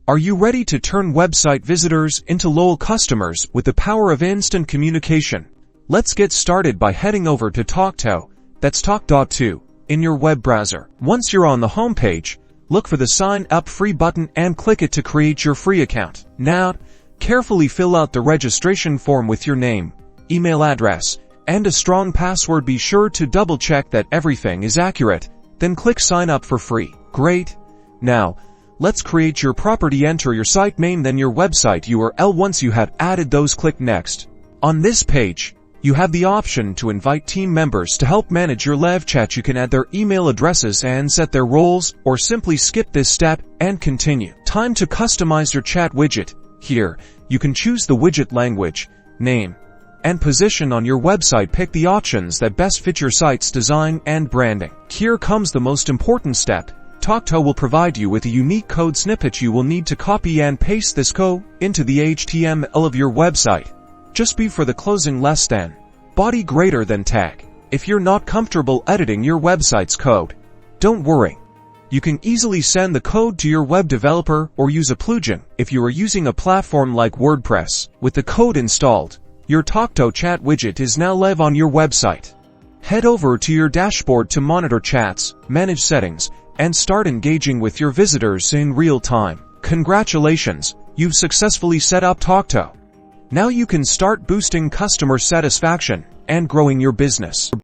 Are you ready to turn website visitors into loyal customers with the power of instant communication? Let's get started by heading over to Tawk.To, that's Tawk.To, in your web browser. Once you're on the home page, look for the Sign Up Free button and click it to create your free account. Now, carefully fill out the registration form with your name, email address, and a strong password. Be sure to double-check that everything is accurate, then click Sign Up for free. Great! Now, let's create your property. Enter your site name, then your website URL. Once you have added those, click Next. On this page, you have the option to invite team members to help manage your live chat. You can add their email addresses and set their roles, or simply skip this step and continue. Time to customize your chat widget. Here, you can choose the widget language, name, and position on your website. Pick the options that best fit your site's design and branding. Here comes the most important step. Tawk.To will provide you with a unique code snippet. You will need to copy and paste this code into the HTML of your website. Just be for the closing less than, body greater than tag. If you're not comfortable editing your website's code, don't worry. You can easily send the code to your web developer or use a plugin. If you are using a platform like WordPress, with the code installed, your Tawk.To chat widget is now live on your website. Head over to your dashboard to monitor chats, manage settings, and start engaging with your visitors in real time. Congratulations, you've successfully set up Tawk.To. Now you can start boosting customer satisfaction and growing your business.